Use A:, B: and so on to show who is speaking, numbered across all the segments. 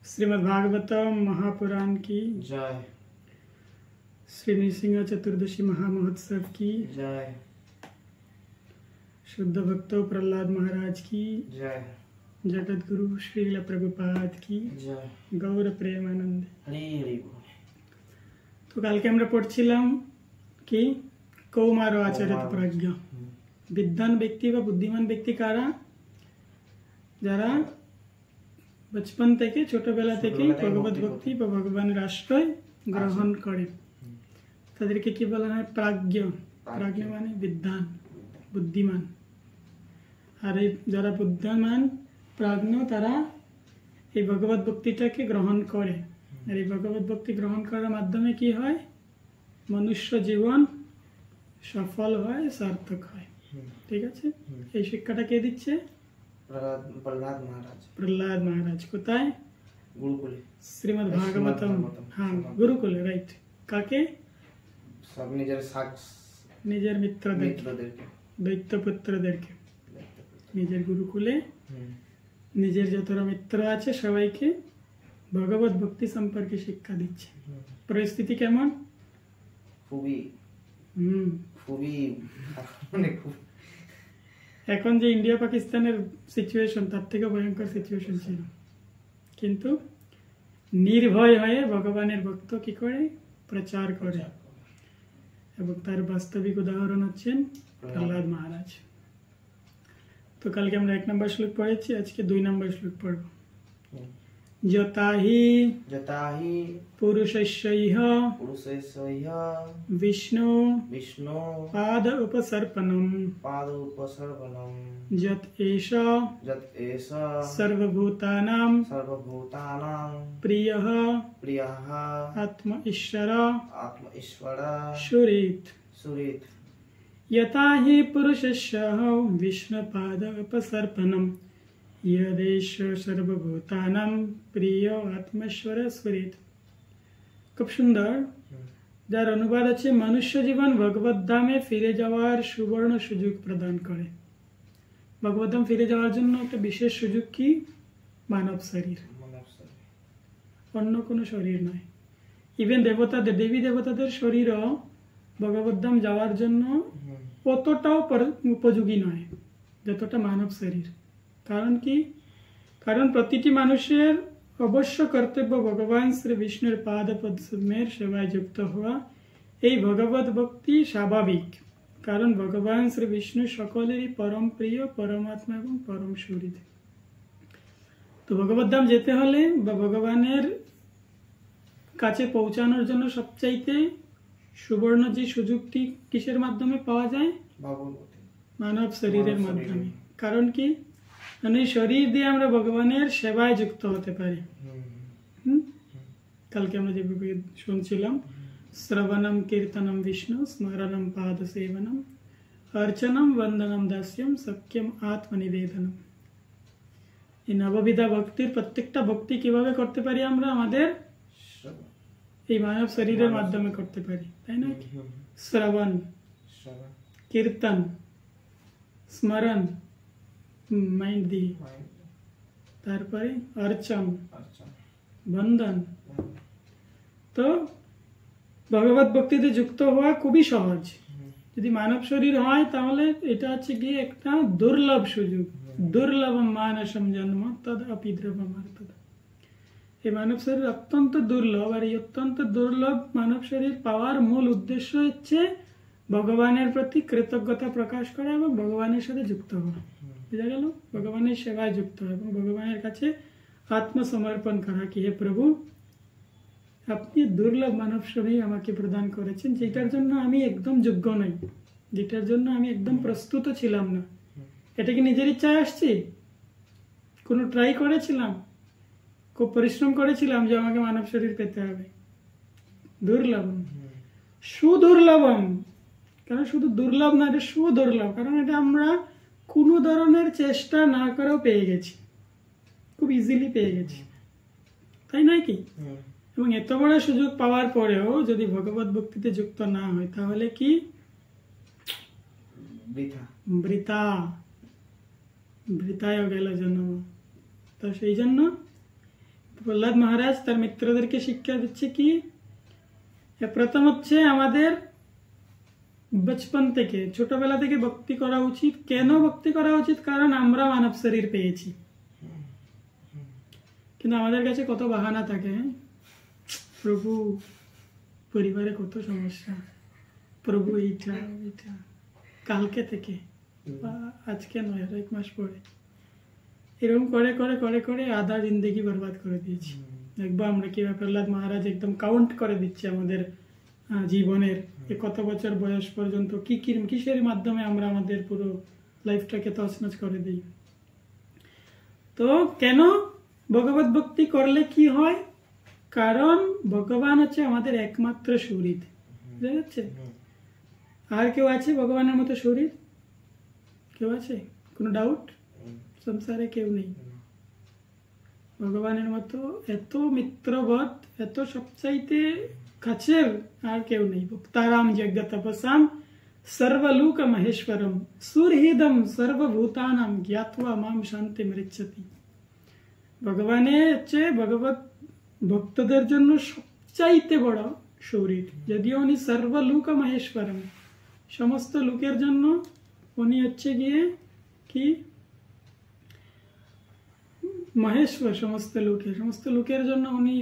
A: श्रीमद् भागवतम महापुराण की
B: जय।
A: श्री नृसिंह चतुर्दशी महामहोत्सव की
B: जय।
A: शुद्ध भक्तों प्रहलाद महाराज की
B: जय।
A: जगत गुरु श्रील प्रभुपाद की
B: जय।
A: गौर प्रेमानंद।
B: हरि हरि बोल।
A: তো কালকে আমরা পড়ছিলাম কি কৌমার আচরিত প্রজ্ঞ বিদ্বান ব্যক্তি বা বুদ্ধিমান ব্যক্তি কারা, যারা বচপন থেকে ছোটবেলা থেকেই ভগবত ভক্তি বা ভগবানের আশ্রয় গ্রহণ করে তাদেরকে কি বলা হয়? প্রাজ্ঞ। প্রাজ্ঞ মানে বিদ্বান, বুদ্ধিমান। আর এই যারা বুদ্ধিমান প্রাজ্ঞ তারা এই ভগবত ভক্তিটাকে গ্রহণ করে। আর এই ভগবত ভক্তি গ্রহণ করার মাধ্যমে কি হয়? মনুষ্য জীবন সফল হয়, সার্থক হয়। ঠিক আছে, এই শিক্ষাটা কে দিচ্ছে?
B: प्रहलाद महाराज।
A: प्रहलाद महाराज কোথায়?
B: गुरुकुले।
A: শ্রীমদ্ ভাগবতম। হ্যাঁ, গুরুকুলে। রাইট। কাকে?
B: সব নিজের
A: নিজের মিত্রদেরকে, দৈত্যপুত্রদেরকে নিজের গুরুকুলে নিজের যতটা মিত্র আছে সবাইকে ভগবত ভক্তি সম্পর্কে শিক্ষা দিচ্ছে। পরিস্থিতি কেমন?
B: খুবই মানে
A: এখন যে ইন্ডিয়া পাকিস্তানের সিচুয়েশন তার থেকে ভয়ঙ্কর সিচুয়েশন ছিল, কিন্তু নির্ভয় হয়ে ভগবানের ভক্ত কি করে প্রচার করে, এবং তার বাস্তবিক উদাহরণ হচ্ছেন প্রহ্লাদ মহারাজ। তো কালকে আমরা 1 নম্বর শ্লোক পড়েছি, আজকে 2 নম্বর শ্লোক পড়ব। যতাহি পুরুষস্যৈহ বিষ্ণু পাদ উপসর্পণম যত এষ সর্বভূতানাং প্রিয়ঃ আত্ম ঈশ্বর সুরেত। यथा हि पुरुषस्य विष्णुपाद उपसर्पणम् यदेष सर्वभूतानां प्रिय आत्मेश्वर स्फुरित। খুব সুন্দর, যার অনুবাদ আছে মনুষ্য জীবন ভগবত ধামে ফিরে যাওয়ার সুবর্ণ সুযোগ প্রদান করে। ভগবত ধাম ফিরে যাওয়ার জন্য একটা বিশেষ সুযোগ কি? মানব শরীর, অন্য কোনো শরীর নয়। ইভেন দেবতাদের, দেবী দেবতাদের শরীরও ভগবত ধাম যাওয়ার জন্য অতটাও উপযোগী নয় যতটা মানব শরীর। কারণ কি? কারণ প্রতিটি মানুষের অবশ্য কর্তব্য ভগবান শ্রী বিষ্ণুর পাদ পদ্মের সেবায় যুক্ত হওয়া। এই ভগবত ভক্তি স্বাভাবিক, কারণ ভগবান শ্রী বিষ্ণু সকলেরই পরম প্রিয়, পরমাত্মা এবং পরম সুহৃদ। তো ভগবত ধাম যেতে হলে বা ভগবানের কাছে পৌঁছানোর জন্য সবচাইতে সুবর্ণ যে সুযোগটি কিসের মাধ্যমে পাওয়া যায়? মানব শরীরের মাধ্যমে। কারণ কি? এই শরীর দিয়ে আমরা ভগবানের সেবায় যুক্ত হতে পারি। কালকে আমরা যে শুনছিলাম, শ্রবণম কীর্তনম বিষ্ণু স্মরণম পাদ সেবনম অর্চনম বন্দনম দাস্যম সখ্যম আত্মনিবেদনম। এই নববিধা ভক্তির প্রত্যেকটা ভক্তি কিভাবে করতে পারি? আমরা আমাদের এই মানব শরীরের মাধ্যমে করতে পারি, তাই না? শ্রবণ, কীর্তন, স্মরণ মাইন্ড দিয়ে, তারপরে অর্চন, বন্ধন। তো ভগবত ভক্তিতে যুক্ত হওয়া খুবই সহজ। যদি মানব শরীর হয় তাহলে এটা হচ্ছে গিয়ে একটা দুর্লভ সুযোগ। দুর্লভম মানসম জন্ম তদ অপি দ্রব্যমার্থদ। এই মানব শরীর অত্যন্ত দুর্লভ, আর এই অত্যন্ত দুর্লভ মানব শরীর পাওয়ার মূল উদ্দেশ্য হচ্ছে ভগবানের প্রতি কৃতজ্ঞতা প্রকাশ করা এবং ভগবানের সাথে যুক্ত হওয়া। বুঝা গেল? ভগবানের সেবায় যুক্ত হওয়া এবং ভগবানের কাছে আত্মসমর্পণ করা কি, হে প্রভু, আপনি দুর্লভ মানব শরীর আমাকে প্রদান করেছেন, যেটার জন্য আমি একদম যোগ্য নই, যেটার জন্য আমি একদম প্রস্তুত ছিলাম না। এটা কি নিজের ইচ্ছায় আসছি? কোনো ট্রাই করেছিলাম? খুব পরিশ্রম করেছিলাম যে আমাকে মানব শরীর পেতে হবে? দুর্লভম, সুদুর্লভম। কারণ শুধু দুর্লভ না, এটা সুদুর্লভ, কারণ এটা আমরা কোনো ধরনের চেষ্টা না করেও পেয়ে গেছি, খুব ইজিলি পেয়ে গেছি, তাই নয় কি? এবং এত বড় সুযোগ পাওয়ার পরেও যদি ভগবত ভক্তিতে যুক্ত না হয় তাহলে কি? বৃথায় গেল জন্ম। তো সেই জন্য প্রহ্লাদ মহারাজ তার মিত্রদেরকে শিক্ষা দিচ্ছে কি, প্রথম হচ্ছে আমাদের বচপন থেকে, ছোটবেলা থেকে ভক্তি করা উচিত। কেন ভক্তি করা উচিত? কারণ আমরা মানব শরীর পেয়েছি, কিন্তু আমাদের কাছে কত বাহানা থাকে। প্রভু পরিবারে কত সমস্যা, প্রভু এইটা এইটা, কালকে থেকে বা আজকে নয়, আর 1 মাস পরে, এরকম করে করে করে করে আধা জিন্দগি বরবাদ করে দিয়েছি। দেখবো আমরা কিভাবে প্রহ্লাদ মহারাজ একদম কাউন্ট করে দিচ্ছে আমাদের জীবনের কত বছর বয়স পর্যন্ত কি কিসের মাধ্যমে আমরা আমাদের পুরো লাইফটাকে তছনছ করে দিই। তো কেন ভগবত ভক্তি করলে কি হয়? কারণ ভগবান হচ্ছে আমাদের একমাত্র শরীর, বুঝা যাচ্ছে? আর কেউ আছে ভগবানের মতো শরীর? কেউ আছে? কোনো ডাউট? সংসারে কেউ নেই ভগবানের মতো এত মিত্রবৎ, এত সবচাইতে কাছের আর কেউ নেই। ভক্তারাম যজ্ঞ তপসাম সর্বলোক মহেশ্বরম সুরহৃদম সর্বভূতানাম জ্ঞাত্বা মাম শান্তি মৃচ্ছতি। ভগবানের হচ্ছে ভগবত ভক্তদের জন্য সবচাইতে বড় শরীর, যদিও উনি সর্বলোক মহেশ্বরম, সমস্ত লোকের জন্য উনি হচ্ছে গিয়ে কি মহেশ্বর, সমস্ত লোকের জন্য উনি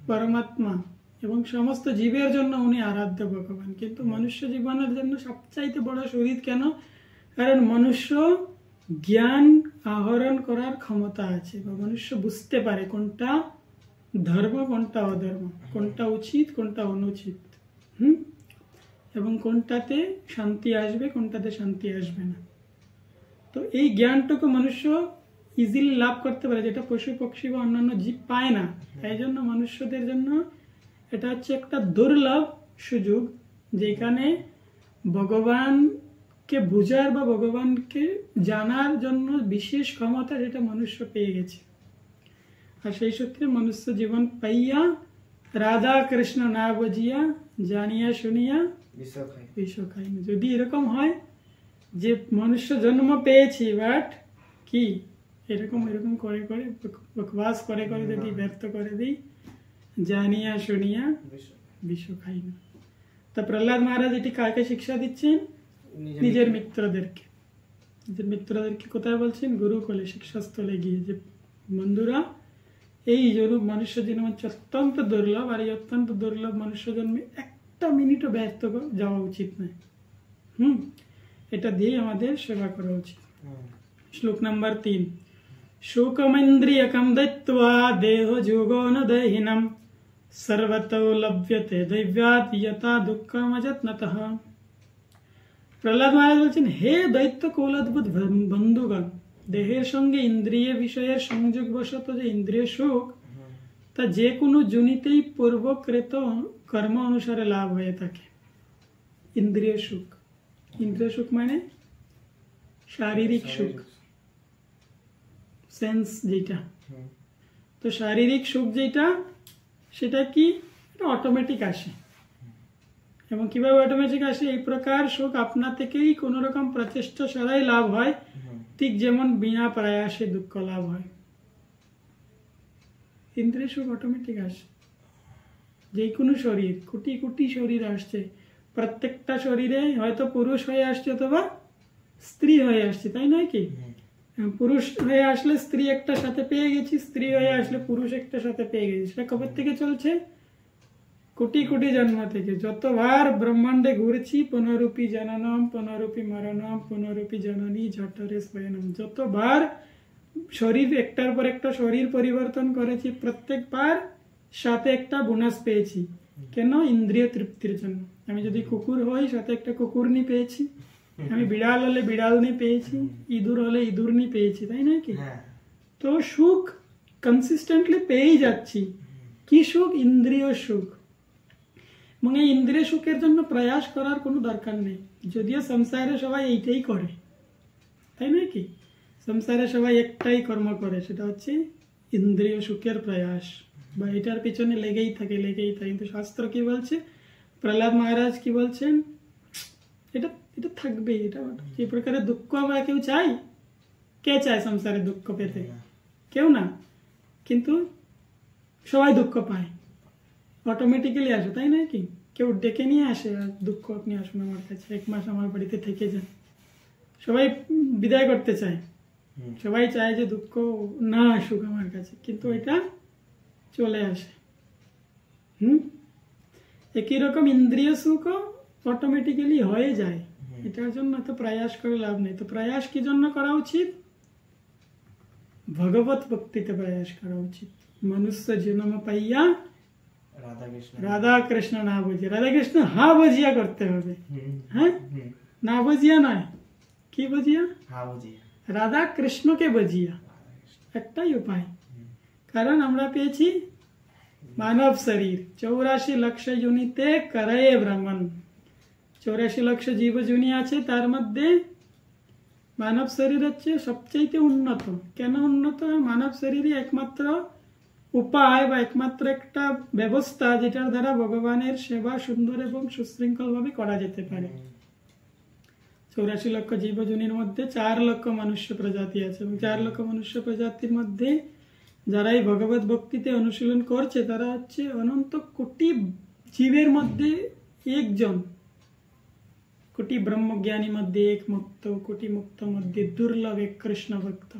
A: পরমাত্মা এবং সমস্ত জীবের জন্য উনি আরাধ্য ভগবান। কিন্তু মনুষ্য জীবনের জন্য সবচাইতে বড় শরীর কেন? কারণ মনুষ্য জ্ঞান আহরণ করার ক্ষমতা আছে, বা মনুষ্য বুঝতে পারে কোনটা ধর্ম কোনটা অধর্ম, কোনটা উচিত কোনটা অনুচিত, এবং কোনটাতে শান্তি আসবে কোনটাতে শান্তি আসবে না। তো এই জ্ঞানটুকু মনুষ্য ইজিলি লাভ করতে পারে, যেটা পশু পক্ষী বা অন্যান্য জীব পায় না। তাই জন্য মনুষ্যদের জন্য এটা হচ্ছে একটা দুর্লভ সুযোগ, যেখানে ভগবানকে বুঝার বা ভগবানকে জানার জন্য বিশেষ ক্ষমতা যেটা মনুষ্য পেয়ে গেছে। আর সেই সূত্রে মনুষ্য জীবন পাইয়া রাধা কৃষ্ণ না বুঝিয়া জানিয়া শুনিয়া বিষ খাই। যদি এরকম হয় যে মনুষ্য জন্ম পেয়েছি, বাট কি এরকম করে করে বকবাস করে করে যদি ব্যর্থ করে দিই, জানিয়া শুনিয়া বিষ খাই না। তা প্রহ্লাদ মহারাজ এটি কাকে শিক্ষা দিচ্ছেন? নিজের মিত্রদেরকে। কোথায় বলছেন? গুরুকুলে, শিক্ষাস্থলে গিয়ে, যে বন্ধুরা এই জরুর মনুষ্য জন্ম হচ্ছে অত্যন্ত দুর্লভ, আর এই অত্যন্ত দুর্লভ মনুষ্য জন্মে একটা মিনিটও ব্যর্থ যাওয়া উচিত নয়। এটা দিয়ে আমাদের সেবা করা উচিত। শ্লোক নাম্বার 3। শোকমেন্দ্রিয়কম দৈত্বা দেহ যোগো ন দহিনম সর্বতো লভ্যতে দৈব্যাৎ যথা দুঃখম অযত্নতঃ। প্রহ্লাদ মহারাজ বলছেন, হে দৈত্য কৌলদ্ভুত বন্ধুগণ, দেহের সঙ্গে ইন্দ্রিয় বিষয়ের সংযোগ বশত যে ইন্দ্রিয় সুখ, তা যে কোনো জনিতেই পূর্বকৃত কর্ম অনুসারে লাভ হয়ে থাকে। ইন্দ্রিয় সুখ মানে শারীরিক সুখ, সেন্স যেটা। তো শারীরিক সুখ যেটা, সেটা কি অটোমেটিক আসে। এবং কিভাবে অটোমেটিক আসে? এই প্রকার সুখ আপনা থেকেই কোন রকম প্রচেষ্টা ছাড়াই লাভ হয়, ঠিক যেমন বিনা প্রয়াসে দুঃখ লাভ হয়। ইন্দ্রিয় সুখ অটোমেটিক আসে। যে কোনো শরীর, কোটি কোটি শরীর আসছে, প্রত্যেকটা শরীরে হয়তো পুরুষ হয়ে আসছে অথবা স্ত্রী হয়ে আসছে, তাই নয় কি? পুরুষ হয়ে আসলে স্ত্রী একটা সাথে পেয়ে গেছি, স্ত্রী হয়ে আসলে পুরুষ একটা সাথে পেয়ে গেছি। সেটা কবে থেকে চলছে? কোটি কোটি জন্ম থেকে। যতবার ব্রহ্মাণ্ডে ঘুরেছি, পুনরূপী জননম পুনরূপী মরণম পুনরূপী জননী জঠরে স্বয়নম, যতবার শরীর একটার পর একটা শরীর পরিবর্তন করেছি, প্রত্যেকবার সাথে একটা বোনাস পেয়েছি। কেন? ইন্দ্রিয় তৃপ্তির জন্য। আমি যদি কুকুর হই, সাথে একটা কুকুরনি পেয়েছি। আমি বিড়াল হলে বিড়ালনি পেয়েছি, ইঁদুর হলে ইঁদুরনি পেয়েছি, তাই না কি? তো সুখ কনসিস্টেন্টলি পেয়েই যাচ্ছি। কি সুখ? ইন্দ্রিয় সুখ। এবং এই ইন্দ্রিয় সুখের জন্য প্রয়াস করার কোনো দরকার নেই, যদিও সংসারে সবাই এইটাই করে, তাই না কি? সংসারে সবাই একটাই কর্ম করে, সেটা হচ্ছে ইন্দ্রিয় সুখের প্রয়াস, বা এটার পিছনে লেগেই থাকে। কিন্তু শাস্ত্র কি বলছে? প্রহ্লাদ মহারাজ কি বলছেন? এটা থাকবে। এটা যে প্রকারের দুঃখ আমরা কেউ চাই? কে চায় সংসারে দুঃখ পেতে? কেউ না। কিন্তু সবাই দুঃখ পায়, অটোমেটিক্যালি আসে, তাই নয় কি? কেউ ডেকে নিয়ে আসে আর দুঃখ আপনি আসুন আমার কাছে, 1 মাস আমার বাড়িতে থেকে যান, সবাই বিদায় করতে চায়, সবাই চায় যে দুঃখ না আসুক আমার কাছে, কিন্তু এটা চলে আসে। একই রকম ইন্দ্রিয় সুখও অটোমেটিক্যালি হয়ে যায়, এটার জন্য তো প্রয়াস করে লাভ নেই। তো প্রয়াস কি জন্য করা উচিত? ভগবত ভক্তিতে প্রয়াস করা উচিত। মনুষ্য জন্ম পাইয়া
B: রাধা কৃষ্ণ
A: রাধা কৃষ্ণ না বুঝিয়া, রাধা কৃষ্ণ হা বুঝিয়া করতে হবে, হ্যাঁ, না বুঝিয়া নয়, কি বুঝিয়া?
B: হ্যাঁ বুঝি
A: রাধা কৃষ্ণকে বুঝিয়া, একটাই উপায়। কারণ আমরা পেয়েছি মানব শরীর, 84 লক্ষ জুনিতে করে ভ্রমণ, 84 লক্ষ জীব জুনি আছে, তার মধ্যে মানব শরীর হচ্ছে সবচেয়ে উন্নত। কেন উন্নত? মানব শরীরই একমাত্র উপায় বা একমাত্র একটা ব্যবস্থা যেটার দ্বারা ভগবানের সেবা সুন্দর এবং সুশৃঙ্খল ভাবে করা যেতে পারে। 84 লক্ষ জীবজনীর মধ্যে 4 লক্ষ মনুষ্য প্রজাতি আছে, এবং 4 লক্ষ মনুষ্য প্রজাতির মধ্যে যারা এই ভগবত ভক্তিতে অনুশীলন করছে তারা হচ্ছে অনন্ত কোটি জীবের মধ্যে একজন, কোটি ব্রহ্মজ্ঞানী মধ্যে এক মুক্ত, কোটি মুক্ত মধ্যে দুর্লভ এক কৃষ্ণ ভক্ত।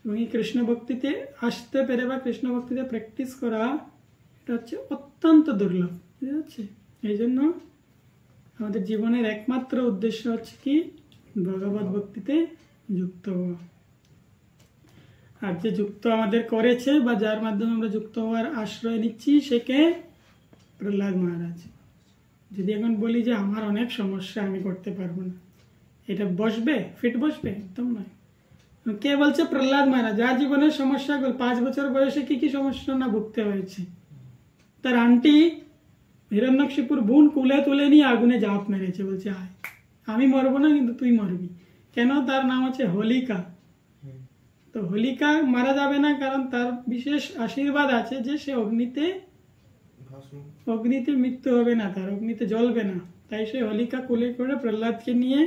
A: এবং এই কৃষ্ণ ভক্তিতে আসতে পেরে বা কৃষ্ণ ভক্তিতে প্র্যাকটিস করা, এটা হচ্ছে অত্যন্ত দুর্লভ, ঠিক আছে? এই জন্য আমাদের জীবনের একমাত্র উদ্দেশ্য হচ্ছে কি? ভগবত ভক্তিতে যুক্ত হওয়া। আর যে যুক্ত আমাদের করেছে বা যার মাধ্যমে আমরা যুক্ত হওয়ার আশ্রয় নিচ্ছি, সে কে? প্রহ্লাদ মহারাজ। যদি এখন বলি যে আমার অনেক সমস্যা, আমি করতে পারবো না, এটা বসবে? ফিট বসবে? একদম নয়। কে বলছে? প্রহ্লাদ মহারাজ। যার জীবনের সমস্যা, 5 বছর বয়সে কি কি সমস্যা না ভুগতে হয়েছে। তার আন্টি হিরণ্যকশিপুর বোন কুলে তুলে নিয়ে আগুনে ঝাঁপ মেরেছে, বলছে আয়, আমি মরবো না কিন্তু তুই মরবি। কেন? তার নাম হচ্ছে হোলিকা। তো হোলিকা মারা যাবে না, কারণ তার বিশেষ আশীর্বাদ আছে যে সে অগ্নিতে মৃত্যু হবে না, তার অগ্নিতে জ্বলবে না। তাই সে হোলিকা কুলে করে প্রহ্লাদকে নিয়ে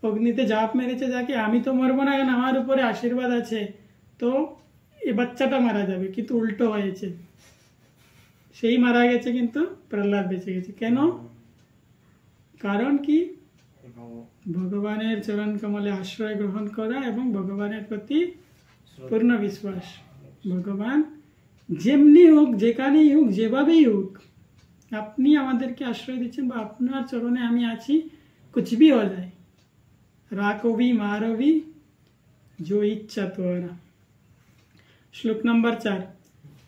A: অগ্নিতে ঝাঁপ মেরেছে, যাকে আমি তো মরবো না, কারণ আমার উপরে আশীর্বাদ আছে, তো এই বাচ্চাটা মারা যাবে। কিন্তু উল্টো হয়েছে, সেই মারা গেছে কিন্তু প্রহ্লাদ বেঁচে গেছে। কেন? কারণ কি? ভগবানের চরণ কমলে আশ্রয় গ্রহণ করা এবং ভগবানের প্রতি পূর্ণ বিশ্বাস। ভগবান যেমনি হোক, যেখানেই হোক, যেভাবেই হোক, আপনি আমাদেরকে আশ্রয় দিচ্ছেন বা আপনার চরণে আমি আছি, কুছ ভি হয়ে যায়, রাখবি মারবি जो इच्छा तोरा। श्लोक नंबर 4।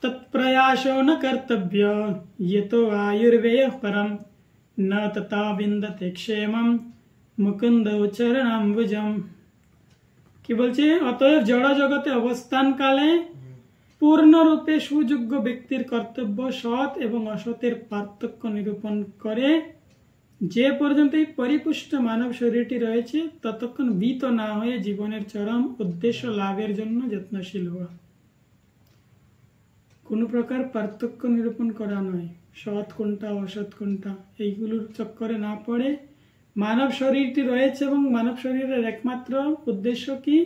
A: तत्प्रयासो न कर्तव्य ये तो आयुर्वेय परम न तथा विन्दते क्षेमम मुकुंद चरणाम्बुजम। কি বলছে? অতএব জড় জগতে অবস্থান কালে পূর্ণরূপে সুযোগ্য ব্যক্তির কর্তব্য সৎ এবং অসতের পার্থক্য নিরূপণ করে যে পর্যন্ত এই পরিপুষ্ট মানব শরীরটি রয়েছে ততক্ষণ ভীত না হয়ে জীবনের চরম উদ্দেশ্য লাভের জন্য যত্নশীল হওয়া। কোনো প্রকার পার্থক্য নিরূপণ করা নয়, সৎ কোনটা অসৎ কোনটা, এইগুলোর চক্করে না পড়ে মানব শরীরটি রয়েছে এবং মানব শরীরের একমাত্র উদ্দেশ্য কি?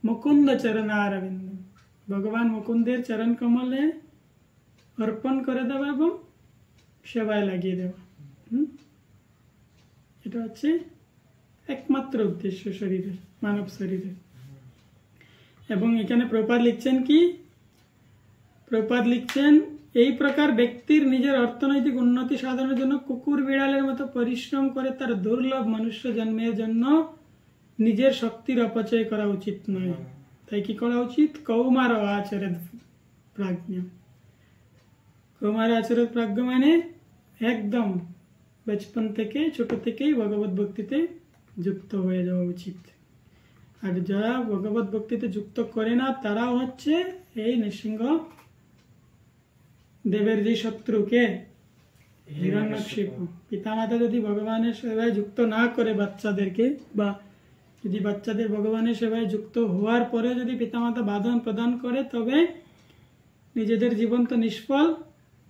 A: মুকুন্দ চরণারবিন্দ, ভগবান মুকুন্দের চরণ কমলে অর্পণ করে দেওয়া এবং সেবায় লাগিয়ে দেওয়া। এটা হচ্ছে একমাত্র উদ্দেশ্য শরীরের, মানব শরীরের। এবং এখানে প্রপাত লিখছেন কি? প্রপাত লিখছেন এই প্রকার ব্যক্তির নিজের অর্থনৈতিক উন্নতি সাধনের জন্য কুকুর বিড়ালের মতো পরিশ্রম করে তার দুর্লভ মনুষ্য জন্মের জন্য নিজের শক্তির অপচয় করা উচিত নয়। তাই কি করা উচিত? কৌমার আচরণ প্রাজ্ঞ। কৌমার আচরণ প্রাজ্ঞ মানে একদম বচপন থেকে, ছোট থেকেই ভগবত ভক্তিতে যুক্ত হয়ে যাওয়া উচিত। আর যারা ভগবত ভক্তিতে যুক্ত করে না তারাও হচ্ছে এই নৃসিংহ দেবের যে শত্রুকে হিরণ্যকশিপু। পিতামাতা যদি ভগবানের সেবায় যুক্ত না করে বাচ্চাদেরকে, বা যদি বাচ্চাদের ভগবানের সেবায় যুক্ত হওয়ার পরে যদি পিতামাতা বাধা প্রদান করে, তবে নিজেদের জীবন তো নিষ্ফল,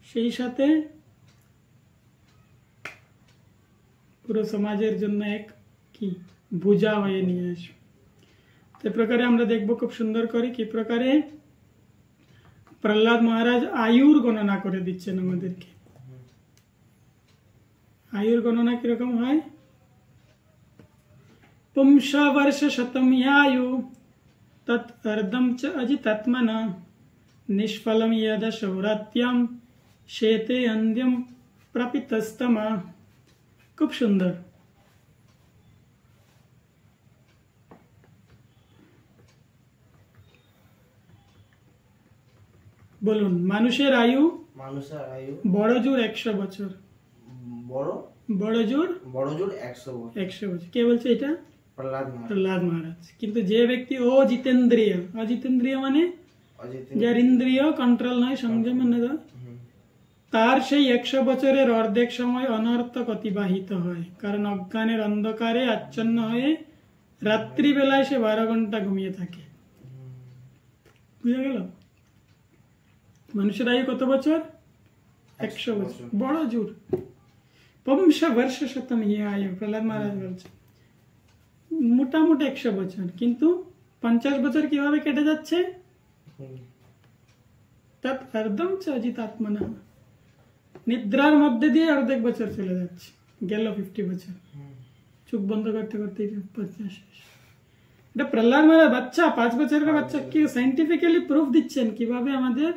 A: সেই সাথে পুরো সমাজের জন্য এক কি বোঝা হয়ে নিয়ে আসবে। তো প্রকারে আমরা দেখবো খুব সুন্দর করে কি প্রকারে প্রহ্লাদ মহারাজ আয়ুর গণনা করে দিচ্ছেন আমাদেরকে। আয়ুর গণনা কিরকম হয়? পুংস বর্ষ শতম আয়ু তৎ অর্ধম চ অজিতাত্মনা নিষ্ফলম যদ সৌরাত্যম শেতে অন্ধ্যম প্রপিতস্তমা। খুব সুন্দর। বলুন, মানুষের আয়ু বড় জোর 100 বছর। বড় জোর
B: 100 বছর।
A: 100 বছর। কে বলছে এটা? প্রহ্লাদ মহারাজ। কিন্তু যে ব্যক্তি অজিতেন্দ্রিয়, অজিতেন্দ্রিয় মানে যার ইন্দ্রিয় কন্ট্রোল নয়, সংযম নয়, তার সেই 100 বছরের অর্ধেক সময় অনর্থক অতিবাহিত হয়। কারণ অজ্ঞানের অন্ধকারে আচ্ছন্ন হয়ে রাত্রিবেলায় সে 12 ঘন্টা ঘুমিয়ে থাকে। বুঝা গেল? মানুষের আয়ু কত বছর? 100 বছর। বড় জোর। পুংস বর্ষ শতম আয়ু, প্রহ্লাদ মহারাজ বলছে মোটামুটি 100 বছর। কিন্তু 50 বছর কিভাবে কেটে যাচ্ছে? তৎ অর্ধম চ অজিতাত্মনা, নিদ্রার মধ্যে দিয়ে অর্ধেক বছর চলে যাচ্ছে। গেল 50 বছর। চোখ বন্ধ করতে করতে 50। এটা প্রহ্লাদ মহারাজ বাচ্চা, 5 বছরের বাচ্চা কি সাইন্টিফিক্যালি প্রুফ দিচ্ছেন কিভাবে আমাদের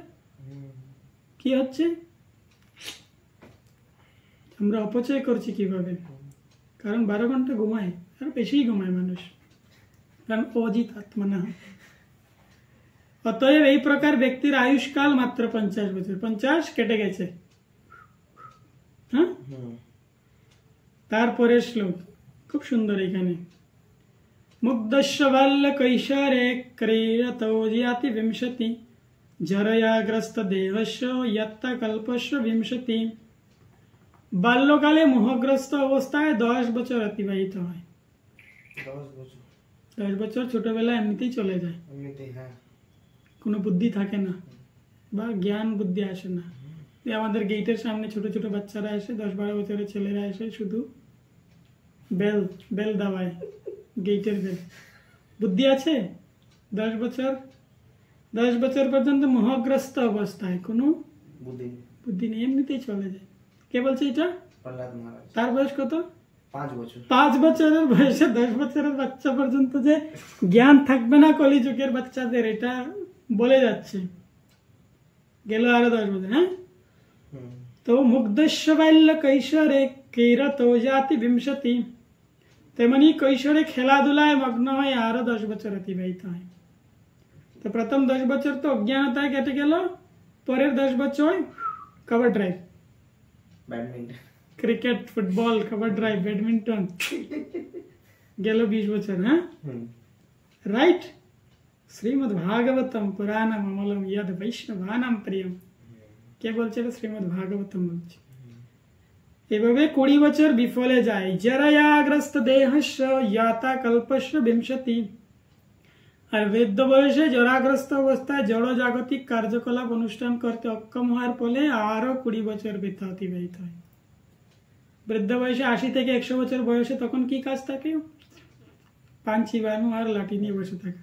A: কি হচ্ছে, আমরা অপচয় করছি কিভাবে। কারণ 12 ঘন্টা ঘুমায়, আর বেশি ঘুমায় মানুষ, কারণ অজিত আত্মনা। অতএব এই প্রকার ব্যক্তির আয়ুষ্কাল মাত্র 50 বছর। 50 কেটে গেছে। হ্যাঁ, তারপরে শ্লোক খুব সুন্দর। এখানে মুগ্ধস্য বাল্য কৈশোরে ক্রীড়তো যাতি বিংশতি জরয়াগ্রস্ত দেহস্য ইয়ত্তা কল্পস্য বিংশতি। বাল্যকালে মোহগ্রস্ত অবস্থায় 10 বছর অতিবাহিত হয়। 10 বছর ছোটবেলা এমনিতেই চলে যায়, কোনো বুদ্ধি থাকে না বা জ্ঞান বুদ্ধি আসে না। আমাদের গেটের সামনে ছোট ছোট বাচ্চারা এসে, 10-12 বছরের ছেলেরা এসে শুধু বেল বেল দাবায়, গেটের বেল। বুদ্ধি আছে? 10 বছর পর্যন্ত মোহগ্রস্ত অবস্থায় কোনো বুদ্ধি নেই, এমনিতেই চলে যায়। কে বলছে এটা?
B: প্রহ্লাদ মহারাজ।
A: তার বয়স কত?
B: 5 বছর।
A: 5 বছরের বয়সে 10 বছরের বাচ্চা পর্যন্ত যে জ্ঞান থাকবে না কলিযুগের বাচ্চাদের, এটা বলে যাচ্ছে। গেল আরো 10 বছর। হ্যাঁ, তো মুগ্ধস্য বাল্য কৈশোরে ক্রীড়তো যাতি বিংশতি, তেমনি কৈশোরে খেলাধুলায় মগ্ন হয়ে আরো 10 বছর অতিবাহিত হয়। তো প্রথম 10 বছর তো অজ্ঞানতায় কেটে গেল, পরের 10 বছর cover drive,
B: badminton,
A: cricket, football, cover drive, badminton, গেল 20 বছর। হ্যাঁ, রাইট। শ্রীমদ ভাগবতম পুরাণম অমলম ইয়দ বৈষ্ণবানাম প্রিয়ম। কে বলছে? শ্রীমদ ভাগবতম বলছে। এভাবে 20 বছর বিফলে যায়। জরায়াগ্রস্ত দেহস্য ইয়াতা কল্পস্য বিংশতি। আর বৃদ্ধ বয়সে জরাগ্রস্ত অবস্থায় জড় জাগতিক কার্যকলাপ অনুষ্ঠান করতে অক্ষম হওয়ার ফলে আরো 20 বছর বৃথা অতিবাহিত হয়। বৃদ্ধ বয়সে 80 থেকে 100 বছর বয়সে তখন কি কাজ থাকে? পাঞ্চি বানু আর লাঠি নিয়ে বসে থাকে।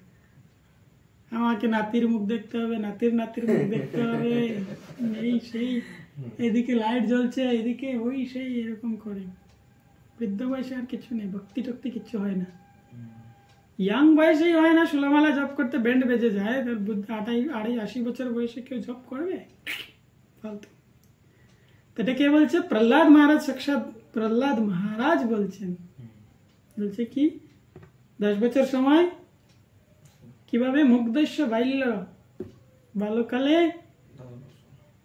A: আমাকে নাতির মুখ দেখতে হবে, নাতির মুখ দেখতে হবে, এই সেই, এদিকে লাইট জ্বলছে, এদিকে ওই সেই, এরকম করে। বৃদ্ধ বয়সে আর কিছু নেই, ভক্তি টক্তি কিছু হয় না। ইয়াং বয়সেই হয় না, সুলামালা জব করতে ব্যান্ড বেজে যায়। 80 বছর বয়সে কেউ জব করবে? ফালতু। এটা কে বলছে? প্রহ্লাদ মহারাজ। সাক্ষাৎ প্রহ্লাদ মহারাজ বলছেন। বলছে কি 10 বছর সময় কিভাবে মুগ্ধস্য বাল্য, বাল্যকালে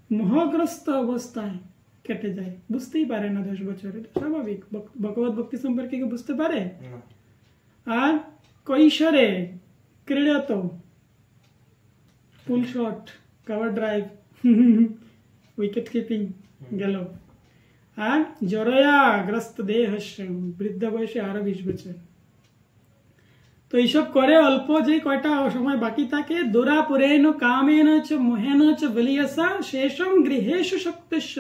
A: মোহগ্রস্ত অবস্থায় কেটে যায়, বুঝতেই পারে না 10 বছর। এটা স্বাভাবিক। ভগবত ভক্তি সম্পর্কে কেউ বুঝতে পারে? আর কৈশোরে ক্রীড়ত, pull shot, cover drive, wicket keeping গেল। আর জরয়াগ্রস্ত দেহস্য, বৃদ্ধ বয়সে আরো 20 বছর। তো এইসব করে অল্প যে কয়টা সময় বাকি থাকে, দুরাপুরেণ কামেন চ মোহেন চ বলিয়সা শেষম গৃহেষু শক্তস্য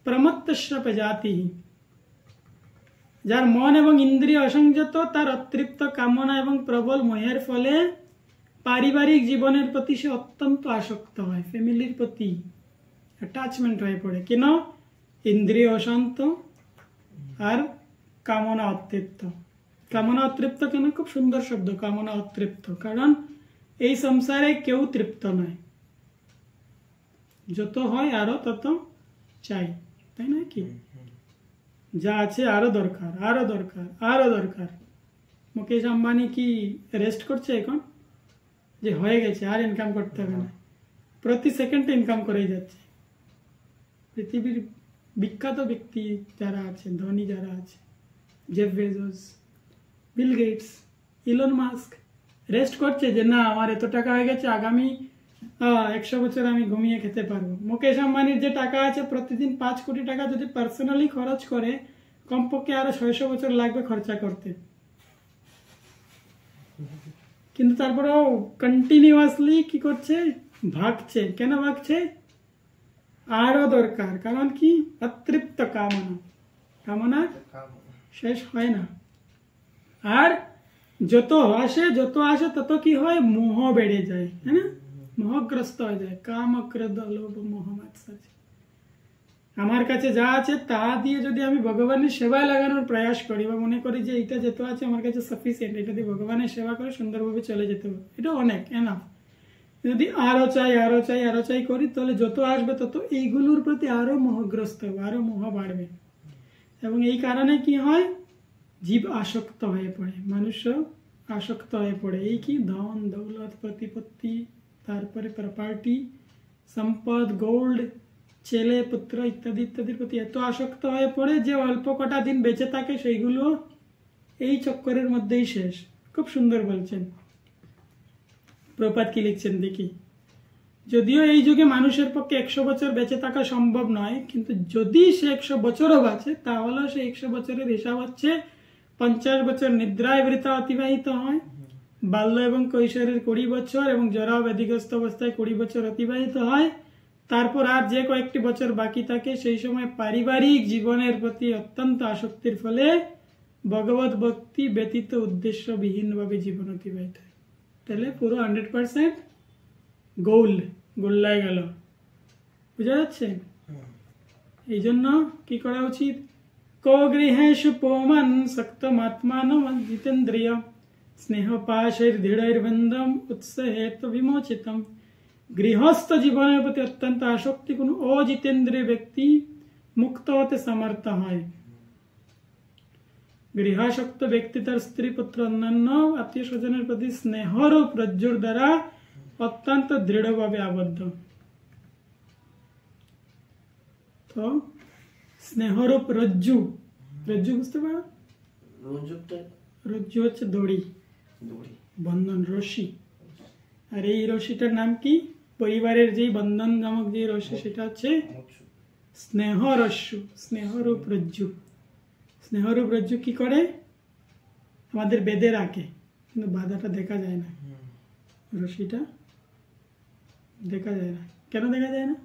A: প্রমত্তস্য প্রজাতি। যার মন এবং ইন্দ্রিয় অসংযত, তার অতৃপ্ত কামনা এবং প্রবল মোহের ফলে পারিবারিক জীবনের প্রতি সে অত্যন্ত আসক্ত হয়, ফ্যামিলির প্রতি অ্যাটাচমেন্ট হয়ে পড়ে। কেন? ইন্দ্রিয় অশান্ত আর কামনা অতৃপ্ত। কামনা অতৃপ্ত কেন? খুব সুন্দর শব্দ, কামনা অতৃপ্ত। কারণ এই সংসারে কেউ তৃপ্ত নয়, যত হয় আরো তত চাই, তাই না? কি যা আছে আরো দরকার, আরো দরকার, আরো দরকার। মুকেশ আম্বানি কি রেস্ট করছে এখন যে হয়ে গেছে আর ইনকাম করতে হবে না? প্রতি সেকেন্ডে ইনকাম করেই যাচ্ছে। পৃথিবীর বিখ্যাত ব্যক্তি যারা আছে, ধনী যারা আছে, Jeff Bezos, Bill Gates, Elon Musk, rest করছে যে না আমার এত টাকা হয়ে গেছে, আগামী 100 বছর আমি ঘুমিয়ে খেতে পারবো। মুকেশ আম্বানির যে টাকা আছে, প্রতিদিন 5 কোটি টাকা যদি পার্সোনালি খরচ করে, কমপক্ষে আরো 600 বছর লাগবে খরচা করতে। কিন্তু তারপরেও কন্টিনিউয়াসলি কি করছে? ভাগছে। কেন ভাগছে? আরো দরকার। কারণ কি? অতৃপ্ত কামনা, কামনা শেষ হয় না। আর যত আসে তত কি হয়? মোহ বেড়ে যায়, হ্যাঁ না? মোহগ্রস্ত হয়ে যায়। কাম, ক্রোধ, লোভ, মোহ, মাৎসর্য। আমার কাছে যা আছে তা দিয়ে যদি আমি ভগবানের সেবায় লাগানোর প্রয়াস করি বা মনে করি যে এটা যেত আছে আমার কাছে সাফিসিয়েন্ট, এটা দিয়ে ভগবানের সেবা করে সুন্দরভাবে চলে যেতে হবে, এটা অনেক এনাফ। যদি আরো চাই আরো চাই আরো চাই করি, তাহলে যত আসবে তত এইগুলোর প্রতি আরো মোহগ্রস্ত হবে, আরো মোহ বাড়বে। এবং এই কারণে কি হয়? জীব আসক্ত হয়ে পড়ে, মানুষ আসক্ত হয়ে পড়ে। এই কি? ধন দৌলত, প্রতিপত্তি, তারপরে প্রপার্টি, সম্পদ, গোল্ড, ছেলে পুত্র ইত্যাদি ইত্যাদির প্রতি এত আসক্ত হয়ে পড়ে যে অল্প কটা দিন বেঁচে থাকে সেইগুলো এই চক্করের মধ্যেই শেষ। খুব সুন্দর বলছেন প্রপাত, কি লিখছেন দেখি। যদিও এই যুগে মানুষের পক্ষে 100 বছর বেঁচে থাকা সম্ভব নয়, কিন্তু যদি সে 100 বছরও বাঁচে, তাহলে সে 100 বছরের হিসাব হচ্ছে 50 বছর নিদ্রায় বৃথা অতিবাহিত হয়, বাল্য এবং কৈশোরের 20 বছর এবং জরা ব্যাধিগ্রস্ত অবস্থায় 20 বছর অতিবাহিত হয়। তারপর আর যে কয়েকটি বছর বাকি থাকে, সেই সময় পারিবারিক জীবনের প্রতি অত্যন্ত আসক্তির ফলে ভগবত ভক্তি ব্যতীত উদ্দেশ্যবিহীনভাবে জীবন অতিবাহিত হয়। তাহলে পুরো 100% গোল্লায় গেল। বুঝা যাচ্ছে? এই জন্য কি করা উচিত? কো গৃহেষু পোমন শক্তমাত্মানম জিতেন্দ্রিয় স্নেহ পাশের দৃঢ়ৈর্বন্ধম উৎসাহেত বিমোচিতম। গৃহস্থ জীবনের প্রতি অত্যন্ত আসক্তি কোন অজিতেন্দ্রীয় ব্যক্তি মুক্ত হতে সমর্থ হয়। গৃহাসক্ত ব্যক্তি তার স্ত্রী, পুত্র, অন্যান্য আত্মীয় স্বজনের প্রতি স্নেহরূপ রজ্জুর দ্বারা অত্যন্ত দৃঢ়ভাবে আবদ্ধ। তো স্নেহরূপ রজ্জু, রজ্জু বুঝতে পারো? রজ্জু হচ্ছে দড়ি, বন্ধন, রশি। আর এই রশিটার নাম কি? পরিবারের যেই বন্ধন নামক যে রশি, সেটা হচ্ছে স্নেহ রস্যু, স্নেহরূপ রজ্জু। স্নেহরূপ রজ্জু কি করে? আমাদের বেঁধে রাখে, কিন্তু বাধাটা দেখা যায় না, রশিটা দেখা যায় না। কেন দেখা যায় না?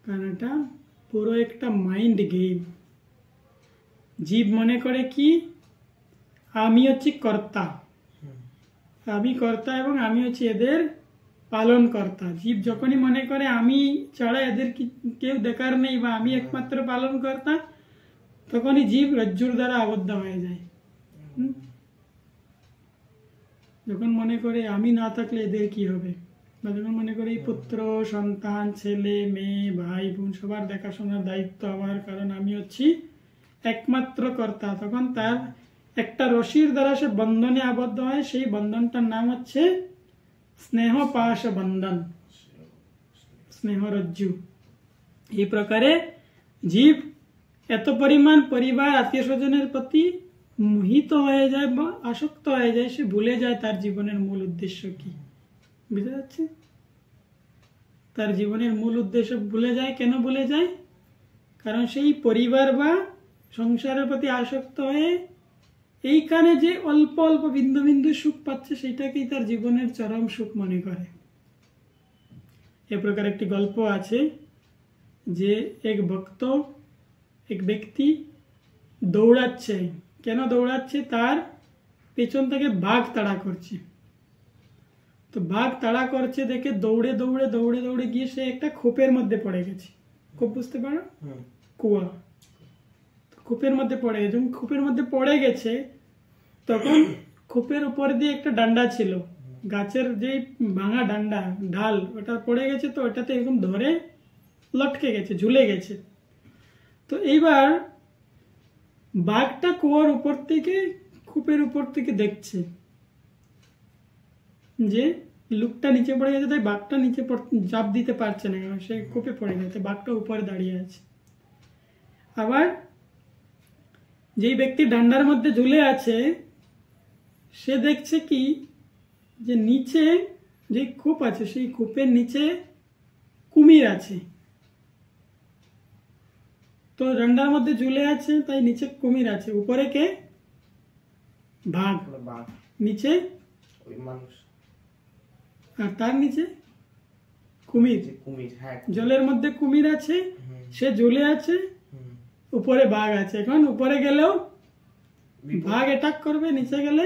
A: কারণ এটা পুরো একটা মাইন্ড গেম। জীব মনে করে কি আমি হচ্ছি কর্তা, আমি কর্তা এবং আমি হচ্ছি এদের পালন কর্তা। জীব যখনই মনে করে আমি ছাড়া এদের কেউ দেখার নেই বা আমি একমাত্র পালন কর্তা, তখনই জীব রজ্জুর দ্বারা আবদ্ধ হয়ে যায়। যখন মনে করে আমি না থাকলে এদের কি হবে, বা যখন মনে করে এই পুত্র সন্তান, ছেলে মেয়ে, ভাই বোন সবার দেখাশোনার দায়িত্ব আমার, কারণ আমি হচ্ছি একমাত্র কর্তা, তখন তার একটা রশির দ্বারা সে বন্ধনে আবদ্ধ হয়। সেই বন্ধনটার নাম হচ্ছে স্নেহ পাশ বন্ধন, স্নেহ রজ্জু। এই প্রকারে জীব এত পরিমাণ পরিবার, আত্মীয় স্বজনের প্রতি মোহিত হয়ে যায় বা আসক্ত হয়ে যায়, সে ভুলে যায় তার জীবনের মূল উদ্দেশ্য কি। বুঝতে যাচ্ছে? তার জীবনের মূল উদ্দেশ্য ভুলে যায়। কেন ভুলে যায়? কারণ সেই পরিবার বা সংসারের প্রতি আসক্ত হয়ে এইখানে যে অল্প অল্প বিন্দু বিন্দু সুখ পাচ্ছে, সেটাকেই তার জীবনের চরম সুখ মনে করে। এ প্রকার একটি গল্প আছে যে এক ব্যক্তি দৌড়াচ্ছে। কেন দৌড়াচ্ছে? তার পেছন থেকে বাঘ তাড়া করছে। তো বাঘ তাড়া করছে দেখে দৌড়ে দৌড়ে দৌড়ে দৌড়ে গিয়ে সে একটা খোপের মধ্যে পড়ে গেছে। খোপ বুঝতে পারো? কুয়া। খোপের মধ্যে পড়ে গেছে। যখন খোপের মধ্যে পড়ে গেছে তখন খোপের উপর দিয়ে একটা ডান্ডা ছিল, গাছের যে ভাঙা ডান্ডা ঢাল, ওটা পড়ে গেছে। তো ওটাতে এরকম ধরে লটকে গেছে, ঝুলে গেছে। তো এইবার বাঘটা কুয়ার উপর থেকে, খোপের উপর থেকে দেখছে যে লোকটা নিচে পড়ে গেছে, তাই বাঘটা নিচে চাপ দিতে পারছে না, কারণ সে খোপে পড়ে গেছে। বাঘটা উপরে দাঁড়িয়ে আছে। আবার যেই ব্যক্তি ডান্ডার মধ্যে ঝুলে আছে সে দেখছে কি যে নিচে যে খোপ আছে সেই খোপের নিচে কুমির আছে। তো ডান্ডার মধ্যে ঝুলে আছে তাই নিচে কুমির আছে। উপরে কে? বাঘ। নিচে
B: মানুষ,
A: আর তার নিচে কুমির। জলের মধ্যে কুমির আছে, সে ঝুলে আছে, উপরে বাঘ আছে। এখন উপরে গেলেও বাঘ অ্যাটাক করবে, নিচে গেলে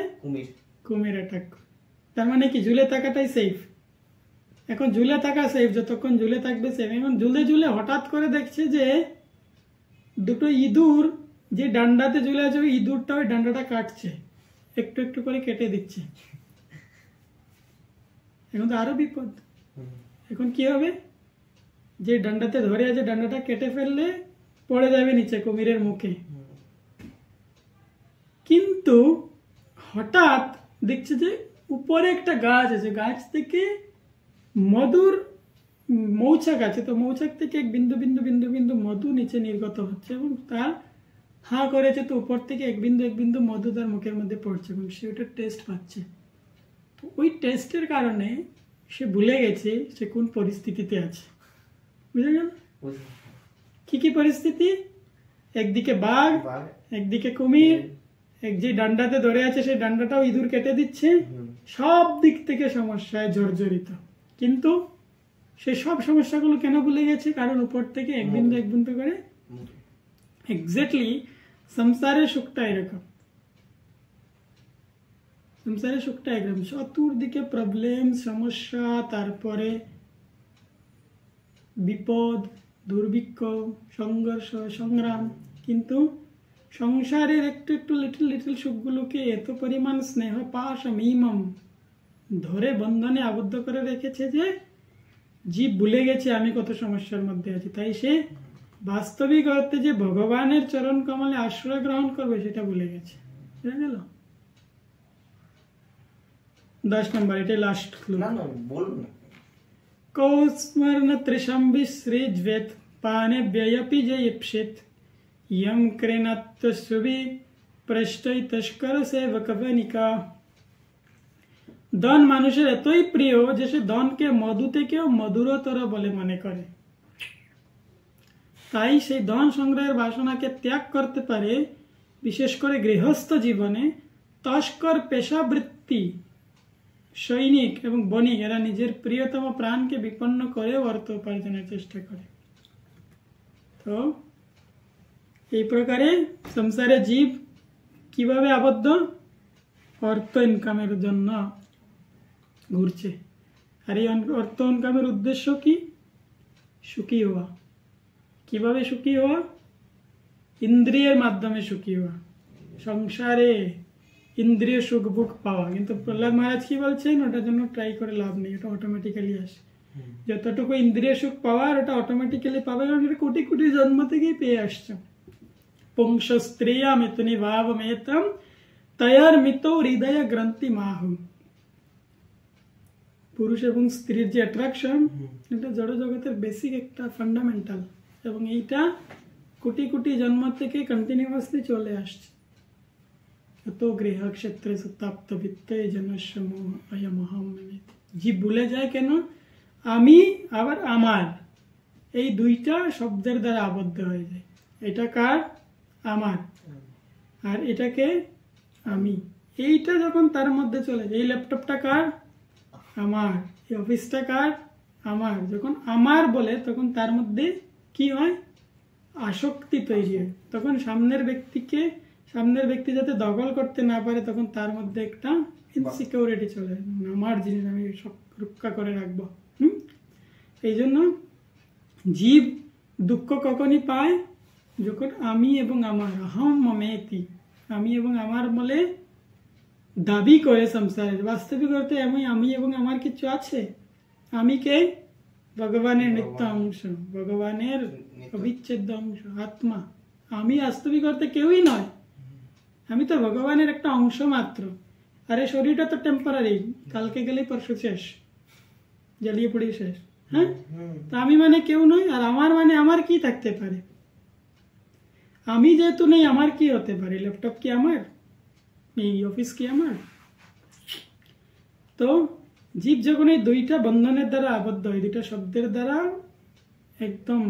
A: কুমির অ্যাটাক করবে। তার মানে কি ঝুলে থাকাটাই সেফ। এখন ঝুলে থাকা সেফ, যতক্ষণ ঝুলে থাকবে সেফ। এখন ঝুলে ঝুলে হঠাৎ করে দেখছে যে দুটো ইঁদুর যে ডান্ডাতে ঝুলে আছে, ওই ইঁদুরটা ওই ডান্ডাটা কাটছে, একটু একটু করে কেটে দিচ্ছে। এখন তো আরো বিপদ। এখন কি হবে? যে ডান্ডাতে ধরে আছে ডান্ডাটা কেটে ফেললে পড়ে যাবে নিচে কুমিরের মুখে। কিন্তু হঠাৎ দেখছে যে উপরে একটা গাছ আছে, গাছ থেকে মধুর মৌচাক আছে। তো মৌচাক থেকে এক বিন্দু বিন্দু বিন্দু বিন্দু মধু নিচে নির্গত হচ্ছে এবং তার হাঁ করেছে। তো উপর থেকে এক বিন্দু মধু তার মুখের মধ্যে পড়ছে এবং সে ওটা টেস্ট পাচ্ছে। তো ওই টেস্টের কারণে সে ভুলে গেছে সে কোন পরিস্থিতিতে আছে। বুঝে গেল? কি কি পরিস্থিতি? একদিকে বাঘ, একদিকে কুমির, এক যে ডান্ডাতে ধরে আছে সেই ডান্ডাটাও ইঁদুর কেটে দিচ্ছে। সব দিক থেকে সমস্যায় জর্জরিত। কিন্তু সে সব সমস্যাগুলো কেন ভুলে গেছে? কারণ উপর থেকে এক বিন্দু করে। এক্স্যাক্টলি সংসারের সুখটা এরকম। সংসারের সুখটা এরকম, চতুর্দিকে প্রবলেম, সমস্যা, তারপরে বিপদ, দুর্ভিক্ষ, সংঘর্ষ, সংগ্রাম। কিন্তু সংসারের একটু একটু লিটল লিটল সুখগুলোকে এত পরিমাণ স্নেহ পাশ মিমম ধরে বন্ধনে আবদ্ধ করে রেখেছে যে জীব ভুলে গেছে আমি কত সমস্যার মধ্যে আছি। তাই সে বাস্তবিক অর্থে যে ভগবানের চরণ কমলে আশ্রয় গ্রহণ করবে সেটা ভুলে গেছে। বুঝে গেল? 10 নম্বর, এটা লাস্ট ক্লু। কৌস্মরণ ত্রিশম্বি শ্রীজ্বেত পানে ব্যয়পি জয়িপসিত ইয়ম ক্রেনাত্বসুবি প্রষ্টৈ তস্কর সেবক বনিকা। ধন মানুষের এতই প্রিয় যে সে ধনকে মধু থেকেও মধুরতর বলে মনে করে। তাই সেই ধন সংগ্রহের বাসনাকে ত্যাগ করতে পারে। বিশেষ করে গৃহস্থ জীবনে তস্কর পেশাবৃত্তি সৈনিক এবং বণিক এরা নিজের প্রিয়তম প্রাণকে বিপন্ন করে অর্থ উপার্জনের চেষ্টা করে। তো এই প্রকারে সংসারে জীব কিভাবে আবদ্ধ? অর্থ ইনকামের জন্য ঘুরছে। আর এই অর্থ ইনকামের উদ্দেশ্য কি? সুখী হওয়া। কিভাবে সুখী হওয়া? ইন্দ্রিয়ের মাধ্যমে সুখী হওয়া, সংসারে ইন্দ্রিয় সুখ বুক পাওয়া। কিন্তু প্রহ্লাদ মহারাজ কি বলছেন? ওটার জন্য ট্রাই করে লাভ নেই, ওটা অটোমেটিক্যালি আসে। যতটুকু ইন্দ্রিয় সুখ পাওয়ার ওটা অটোমেটিক্যালি পাবে, কারণ এটা কোটি কোটি জন্ম থেকেই পেয়ে আসছে। পুংস স্ত্রিয়া মিতুনি ভাব মেতম তয়ার মিত হৃদয় গ্রন্থি মাহু। পুরুষ এবং স্ত্রীর যে অ্যাট্রাকশন, এটা জড় জগতের বেসিক একটা ফান্ডামেন্টাল, এবং এইটা কোটি কোটি জন্ম থেকে কন্টিনিউয়াসলি চলে আসছে। এত গৃহ ক্ষেত্রে সুতাপ্ত বিত্তে জনস্য অয়মহম। জীব ভুলে যায় কেন? আমি আবার আমার, এই দুইটা শব্দের দ্বারা আবদ্ধ হয়ে যায়। এটা কার? আমার। আর এটাকে আমি। এইটা যখন তার মধ্যে চলে যায়, এই ল্যাপটপটা কার? আমার। এই অফিসটা কার? আমার। যখন আমার বলে তখন তার মধ্যে কি হয়? আসক্তি তৈরি হয়। তখন সামনের ব্যক্তিকে সামনের ব্যক্তি যাতে দখল করতে না পারে, তখন তার মধ্যে একটা ইনসিকিউরিটি চলে আসে, আমার জিনিস আমি সব রক্ষা করে রাখবো। এই জন্য জীব দুঃখ কখনই পায় যখন আমি এবং আমার, আহম মমেতি, আমি এবং আমার বলে দাবি করে সংসারে। বাস্তবিক অর্থে আমি এবং আমার কিছু আছে? আমি কে? ভগবানের নিত্য অংশ, ভগবানের অবিচ্ছেদ্য অংশ, আত্মা। আমি বাস্তবিক অর্থে কেউই নয়, আমি তো ভগবানের একটা অংশ মাত্র। আরে শরীরটা তো টেম্পোরারি, কালকে গেলেই পরশু শেষ, জ্বালিয়ে পড়িয়ে শেষ। হ্যাঁ, তা আমি মানে কেউ নই। আর আমার মানে আমার কি থাকতে পারে? আমি যেহেতু নেই, আমার কি হতে পারে? ল্যাপটপ কি আমার? এই অফিস কি আমার? তো জীব যখন এই দুইটা বন্ধনের দ্বারা আবদ্ধ হয়, দুইটা শব্দের দ্বারা একদম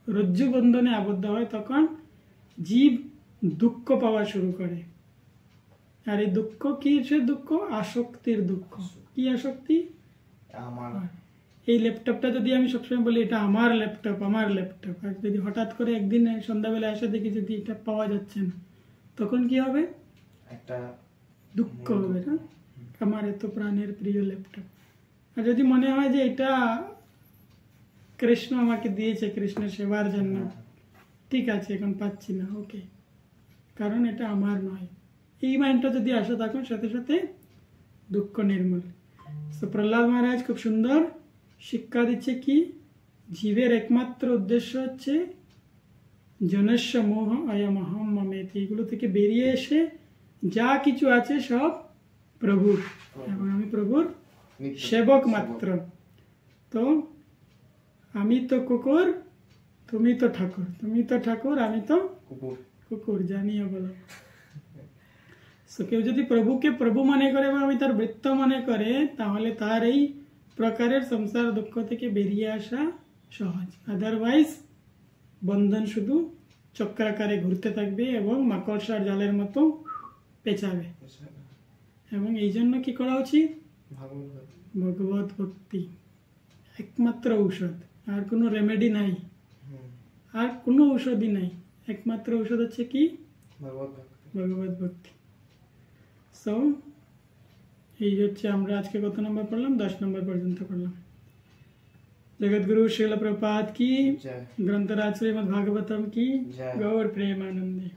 A: রজ্জু বন্ধনে আবদ্ধ হয়, তখন জীব দুঃখ পাওয়া শুরু করে। আর এই দুঃখ কিসের দুঃখ? আসক্তির দুঃখ। কি আসক্তি?
B: আমার
A: এই ল্যাপটপটা যদি আমি সবসময় বলি এটা আমার ল্যাপটপ, আমার ল্যাপটপ, আর যদি হঠাৎ করে একদিন সন্ধ্যাবেলা এসে দেখি যদি এটা পাওয়া যাচ্ছে না, তখন কি হবে?
B: একটা
A: দুঃখ হবে না? আমার এত প্রাণের প্রিয় ল্যাপটপ। আর যদি মনে হয় যে এটা কৃষ্ণ আমাকে দিয়েছে কৃষ্ণের সেবার জন্য, ঠিক আছে এখন পাচ্ছি না, ওকে, কারণ এটা আমার নয়, এই মাইন্ডটা যদি আসে, তখন সাথে সাথে দুঃখ নির্মূল। তো প্রহ্লাদ মহারাজ খুব সুন্দর শিক্ষা দিচ্ছে কি, জীবের একমাত্র উদ্দেশ্য হচ্ছে জনস্য মোহ অয়ম অহম মমেতি, এগুলো থেকে বেরিয়ে এসে যা কিছু আছে সব প্রভুর, এবং আমি প্রভুর সেবক মাত্র। তো আমি তো কুকুর, তুমি তো ঠাকুর, তুমি তো ঠাকুর, আমি তো
B: কুকুর।
A: কুকুর, জানিও বলো। তো কেউ যদি প্রভুকে প্রভু মনে করে এবং আমি তার বৃত্ত মনে করে, তাহলে তার এই প্রকারের সংসার দুঃখ থেকে বেরিয়ে আসা সহজ। আদারওয়াইজ বন্ধন শুধু চক্রাকারে ঘুরতে থাকবে এবং মাকড়সার জালের মতো পেঁচাবে। এবং এই জন্য কি করা উচিত? ভগবত ভক্তি একমাত্র ঔষধ, আর কোনো রেমেডি নাই, আর কোনো ঔষধই নাই। একমাত্র ঔষধ হচ্ছে কি? ভগবত ভক্তি। সো এই হচ্ছে আমরা আজকে কত নম্বর পড়লাম? 10 নম্বর পর্যন্ত পড়লাম। जगतगुरु श्रील प्रभुपाद की, ग्रंथराज श्रीमद् भागवतम की, गौर प्रेमानंदी।